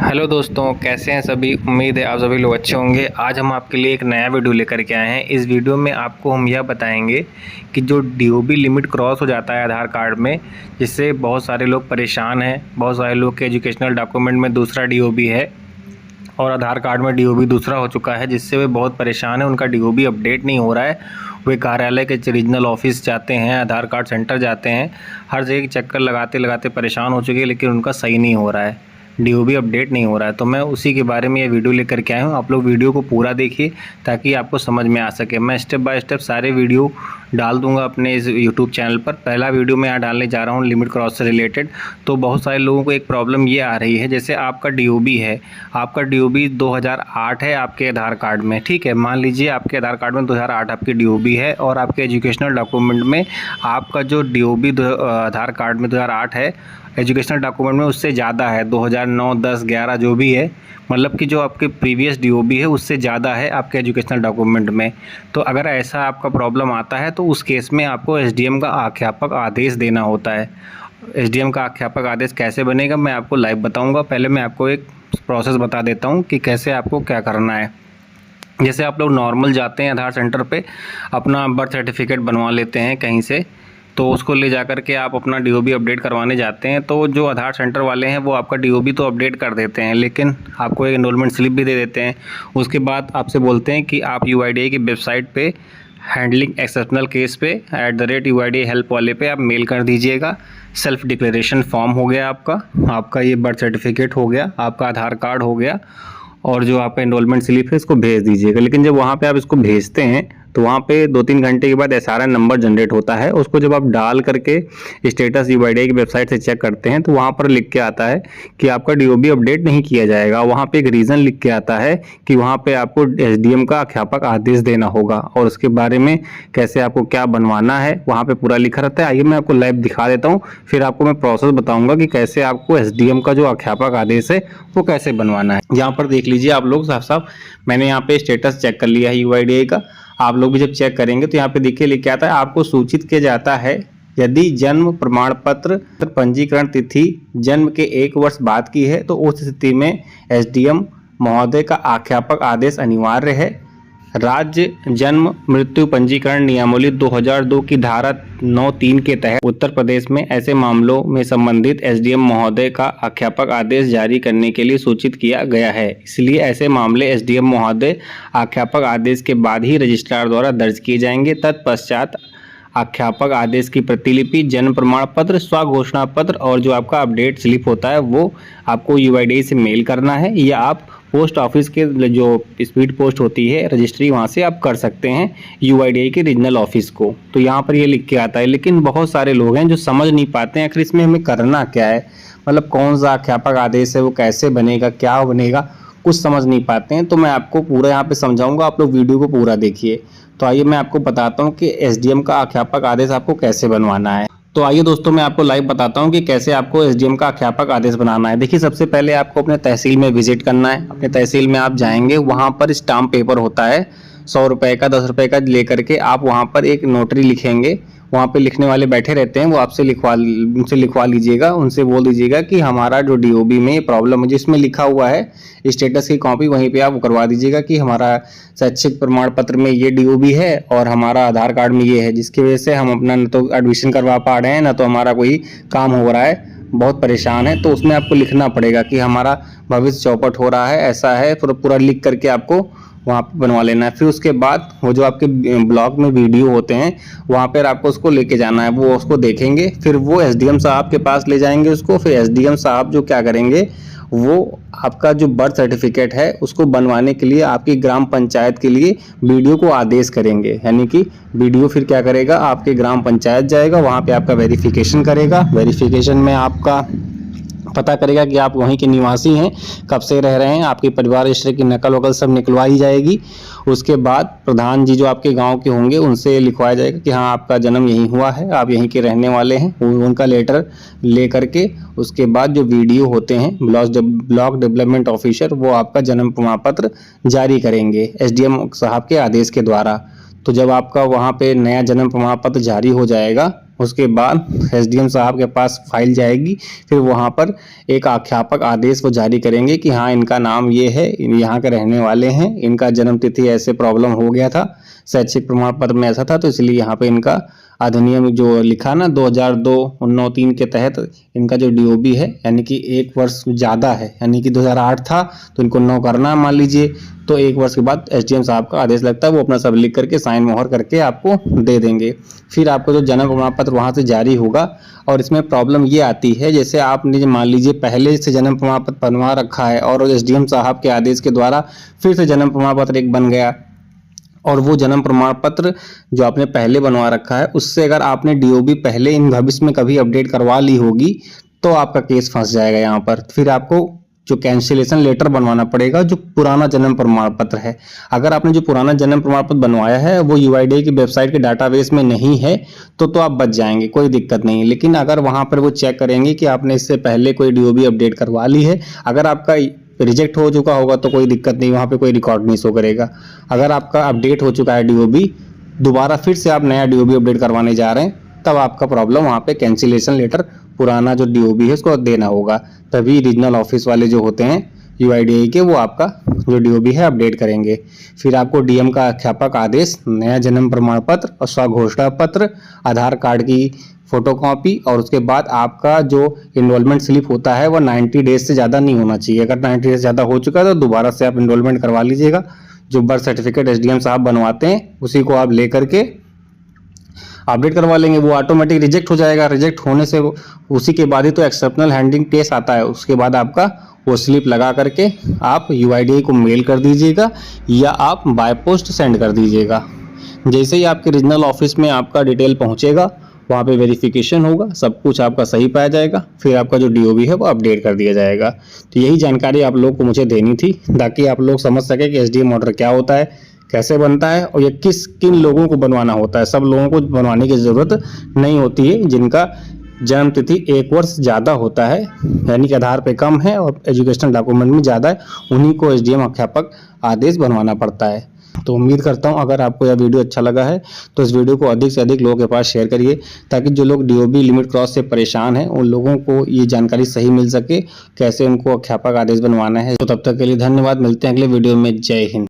Hello दोस्तों, कैसे हैं सभी। उम्मीद है आप सभी लोग अच्छे होंगे। आज हम आपके लिए एक नया वीडियो लेकर के आए हैं। इस वीडियो में आपको हम यह बताएंगे कि जो डीओबी लिमिट क्रॉस हो जाता है आधार कार्ड में, जिससे बहुत सारे लोग परेशान हैं। बहुत सारे लोग के एजुकेशनल डॉक्यूमेंट में दूसरा डीओबी है और आधार कार्ड में डीओबी दूसरा हो चुका है, जिससे वे बहुत परेशान हैं। उनका डीओबी अपडेट नहीं हो रहा है। वे कार्यालय के रीजनल ऑफिस जाते हैं, आधार कार्ड सेंटर जाते हैं, हर जगह चक्कर लगाते लगाते परेशान हो चुके हैं, लेकिन उनका सही नहीं हो रहा है, डीओबी अपडेट नहीं हो रहा है। तो मैं उसी के बारे में ये वीडियो लेकर के आया हूँ। आप लोग वीडियो को पूरा देखिए ताकि आपको समझ में आ सके। मैं स्टेप बाय स्टेप सारे वीडियो डाल दूंगा अपने इस यूट्यूब चैनल पर। पहला वीडियो मैं यहाँ डालने जा रहा हूँ लिमिट क्रॉस से रिलेटेड। तो बहुत सारे लोगों को एक प्रॉब्लम ये आ रही है, जैसे आपका डीओबी है, आपका डीओबी 2008 है आपके आधार कार्ड में, ठीक है। मान लीजिए आपके आधार कार्ड में 2008 आपकी डीओबी है और आपके एजुकेशनल डॉक्यूमेंट में आपका जो डीओबी आधार कार्ड में 2008 है, एजुकेशनल डॉक्यूमेंट में उससे ज़्यादा है, 2009, 10, 11 जो भी है, मतलब कि जो आपके प्रीवियस डीओबी है उससे ज़्यादा है आपके एजुकेशनल डॉक्यूमेंट में। तो अगर ऐसा आपका प्रॉब्लम आता है तो उस केस में आपको एसडीएम का आख्यापक आदेश देना होता है। एसडीएम का आख्यापक आदेश कैसे बनेगा मैं आपको लाइव बताऊँगा। पहले मैं आपको एक प्रोसेस बता देता हूँ कि कैसे आपको क्या करना है। जैसे आप लोग नॉर्मल जाते हैं आधार सेंटर पे, अपना बर्थ सर्टिफिकेट बनवा लेते हैं कहीं से, तो उसको ले जा कर के आप अपना डीओबी अपडेट करवाने जाते हैं। तो जो आधार सेंटर वाले हैं वो आपका डीओबी तो अपडेट कर देते हैं, लेकिन आपको एक एनरोलमेंट स्लिप भी दे देते हैं। उसके बाद आपसे बोलते हैं कि आप यूआईडीएआई की वेबसाइट पे हैंडलिंग एक्सेप्शनल केस पे @UIDAI हेल्प वाले पे आप मेल कर दीजिएगा। सेल्फ डिक्लेरेशन फॉर्म हो गया आपका ये बर्थ सर्टिफिकेट हो गया, आपका आधार कार्ड हो गया, और जो आपका एनरोलमेंट स्लिप है इसको भेज दीजिएगा। लेकिन जब वहाँ पे आप इसको भेजते हैं तो वहाँ पे 2-3 घंटे के बाद SRN नंबर जनरेट होता है। उसको जब आप डाल करके स्टेटस यूआईडीएआई की वेबसाइट से चेक करते हैं तो वहाँ पर लिख के आता है कि आपका डीओबी अपडेट नहीं किया जाएगा। वहाँ पे एक रीज़न लिख के आता है कि वहाँ पे आपको एसडीएम का आख्यापक आदेश देना होगा, और उसके बारे में कैसे आपको क्या बनवाना है वहाँ पे पूरा लिखा रहता है। आइए मैं आपको लाइव दिखा देता हूँ, फिर आपको मैं प्रोसेस बताऊँगा कि कैसे आपको एसडीएम का जो आख्यापक आदेश है वो कैसे बनवाना है। यहाँ पर देख लीजिए आप लोग साफ साफ, मैंने यहाँ पे स्टेटस चेक कर लिया है यूआईडीएआई का। आप लोग भी जब चेक करेंगे तो यहाँ पे देखिए लिख के आता है, आपको सूचित किया जाता है यदि जन्म प्रमाण पत्र पंजीकरण तिथि जन्म के 1 वर्ष बाद की है तो उस स्थिति में एसडीएम महोदय का आख्यापक आदेश अनिवार्य है। राज्य जन्म मृत्यु पंजीकरण नियमावली 2002 की धारा 9(3) के तहत उत्तर प्रदेश में ऐसे मामलों में संबंधित एसडीएम महोदय का आख्यापक आदेश जारी करने के लिए सूचित किया गया है। इसलिए ऐसे मामले एसडीएम महोदय आख्यापक आदेश के बाद ही रजिस्ट्रार द्वारा दर्ज किए जाएंगे। तत्पश्चात आख्यापक आदेश की प्रतिलिपि, जन्म प्रमाण पत्र, स्वघोषणा पत्र और जो आपका अपडेट स्लिप होता है वो आपको यूआईडीएआई से मेल करना है, या आप पोस्ट ऑफिस के जो स्पीड पोस्ट होती है रजिस्ट्री वहाँ से आप कर सकते हैं यूआईडीएआई के रीजनल ऑफिस को। तो यहाँ पर ये लिख के आता है, लेकिन बहुत सारे लोग हैं जो समझ नहीं पाते हैं आखिर इसमें हमें करना क्या है, मतलब कौन सा आख्यापक आदेश है, वो कैसे बनेगा, क्या बनेगा, कुछ समझ नहीं पाते हैं। तो मैं आपको पूरा यहाँ पे समझाऊंगा, आप लोग वीडियो को पूरा देखिए। तो आइए मैं आपको बताता हूँ कि एसडीएम का आख्यापक आदेश आपको कैसे बनवाना है। तो आइए दोस्तों मैं आपको लाइव बताता हूँ कि कैसे आपको एसडीएम का आख्यापक आदेश बनाना है। देखिए सबसे पहले आपको अपने तहसील में विजिट करना है। अपने तहसील में आप जाएंगे, वहाँ पर स्टाम्प पेपर होता है 100 रुपये का, 10 रुपये का लेकर के आप वहाँ पर एक नोटरी लिखेंगे। वहाँ पे लिखने वाले बैठे रहते हैं, वो आपसे उनसे लिखवा लीजिएगा। उनसे बोल दीजिएगा कि हमारा जो डीओबी में प्रॉब्लम है, जिसमें लिखा हुआ है स्टेटस की कॉपी, वहीं पे आप करवा दीजिएगा कि हमारा शैक्षिक प्रमाण पत्र में ये डीओबी है और हमारा आधार कार्ड में ये है, जिसकी वजह से हम अपना न तो एडमिशन करवा पा रहे हैं ना तो हमारा कोई काम हो रहा है, बहुत परेशान है। तो उसमें आपको लिखना पड़ेगा कि हमारा भविष्य चौपट हो रहा है, ऐसा है, पूरा लिख करके आपको वहाँ पे बनवा लेना है। फिर उसके बाद वो जो आपके ब्लॉग में वीडियो होते हैं वहाँ पर आपको उसको लेके जाना है, वो उसको देखेंगे, फिर वो एसडीएम साहब के पास ले जाएंगे उसको। फिर एसडीएम साहब जो क्या करेंगे, वो आपका जो बर्थ सर्टिफिकेट है उसको बनवाने के लिए आपकी ग्राम पंचायत के लिए वीडियो को आदेश करेंगे। यानी कि वीडियो फिर क्या करेगा, आपके ग्राम पंचायत जाएगा, वहाँ पे आपका वेरिफिकेशन करेगा। वेरिफिकेशन में आपका पता करेगा कि आप वहीं के निवासी हैं, कब से रह रहे हैं, आपकी परिवार हिस्ट्री की नकल वकल सब निकलवाई जाएगी। उसके बाद प्रधान जी जो आपके गांव के होंगे उनसे लिखवाया जाएगा कि हाँ आपका जन्म यहीं हुआ है, आप यहीं के रहने वाले हैं, उनका लेटर ले करके उसके बाद जो वीडियो होते हैं ब्लॉक डेवलपमेंट ऑफिसर वो आपका जन्म प्रमाण पत्र जारी करेंगे एसडीएम साहब के आदेश के द्वारा। तो जब आपका वहाँ पे नया जन्म प्रमाण पत्र जारी हो जाएगा, उसके बाद एसडीएम साहब के पास फाइल जाएगी, फिर वहाँ पर एक आख्यापक आदेश वो जारी करेंगे कि हाँ इनका नाम ये है, यहाँ के रहने वाले हैं, इनका जन्म तिथि ऐसे प्रॉब्लम हो गया था, शैक्षिक प्रमाण पत्र में ऐसा था, तो इसलिए यहाँ पे इनका अधिनियम जो लिखा ना 2002-93 के तहत इनका जो डीओबी है यानी कि 1 वर्ष ज़्यादा है, यानी कि 2008 था तो इनको 9 करना मान लीजिए, तो 1 वर्ष के बाद एसडीएम साहब का आदेश लगता है, वो अपना सब लिख करके साइन मोहर करके आपको दे देंगे। फिर आपको जो जन्म प्रमाण पत्र वहाँ से जारी होगा। और इसमें प्रॉब्लम ये आती है, जैसे आपने मान लीजिए पहले से जन्म प्रमाण पत्र बनवा रखा है और एसडीएम साहब के आदेश के द्वारा फिर से जन्म प्रमाण पत्र एक बन गया, और वो जन्म प्रमाण पत्र जो आपने पहले बनवा रखा है उससे अगर आपने डीओबी पहले इन भविष्य में कभी अपडेट करवा ली होगी तो आपका केस फंस जाएगा यहाँ पर। फिर आपको जो कैंसिलेशन लेटर बनवाना पड़ेगा जो पुराना जन्म प्रमाण पत्र है। अगर आपने जो पुराना जन्म प्रमाण पत्र बनवाया है वो यूआईडीआई की वेबसाइट के डाटाबेस में नहीं है तो आप बच जाएंगे, कोई दिक्कत नहीं। लेकिन अगर वहाँ पर वो चेक करेंगे कि आपने इससे पहले कोई डीओबी अपडेट करवा ली है, अगर आपका रिजेक्ट हो चुका होगा तो कोई दिक्कत नहीं, वहाँ पे कोई रिकॉर्ड नहीं शो करेगा। अगर आपका अपडेट हो चुका है डीओबी, दोबारा फिर से आप नया डीओबी अपडेट करवाने जा रहे हैं, तब आपका प्रॉब्लम वहाँ पे कैंसिलेशन लेटर पुराना जो डीओबी है उसको देना होगा, तभी रीजनल ऑफिस वाले जो होते हैं यूआईडीआई के वो आपका जो डीओबी है अपडेट करेंगे। फिर आपको डीएम का अध्यापक आदेश, नया जन्म प्रमाण पत्र और स्वघोषणा पत्र, आधार कार्ड की फोटोकॉपी, और उसके बाद आपका जो इनरोलमेंट स्लिप होता है वो 90 डेज से ज़्यादा नहीं होना चाहिए। अगर 90 डेज ज़्यादा हो चुका है तो दोबारा से आप इनरोलमेंट करवा लीजिएगा। जो बर्थ सर्टिफिकेट एसडीएम साहब बनवाते हैं उसी को आप ले करके अपडेट करवा लेंगे, वो ऑटोमेटिक रिजेक्ट हो जाएगा। रिजेक्ट होने से उसी के बाद ही तो एक्सेप्शनल हैंडलिंग केस आता है, उसके बाद आपका वो स्लिप लगा करके आप यूआईडीआई को मेल कर दीजिएगा या आप बाय पोस्ट सेंड कर दीजिएगा। जैसे ही आपके रीजनल ऑफिस में आपका डिटेल पहुंचेगा, वहाँ पे वेरिफिकेशन होगा, सब कुछ आपका सही पाया जाएगा, फिर आपका जो डीओबी है वो अपडेट कर दिया जाएगा। तो यही जानकारी आप लोग को मुझे देनी थी ताकि आप लोग समझ सके कि एसडीएम ऑर्डर क्या होता है, कैसे बनता है और ये किन लोगों को बनवाना होता है। सब लोगों को बनवाने की ज़रूरत नहीं होती है, जिनका जन्म तिथि 1 वर्ष ज़्यादा होता है यानी कि आधार पे कम है और एजुकेशनल डॉक्यूमेंट में ज़्यादा है, उन्हीं को एसडीएम अध्यापक आदेश बनवाना पड़ता है। तो उम्मीद करता हूं अगर आपको यह वीडियो अच्छा लगा है तो इस वीडियो को अधिक से अधिक लोगों के पास शेयर करिए, ताकि जो लोग डीओबी लिमिट क्रॉस से परेशान हैं उन लोगों को ये जानकारी सही मिल सके कैसे उनको अध्यापक आदेश बनवाना है। तो तब तक के लिए धन्यवाद, मिलते हैं अगले वीडियो में। जय हिंद।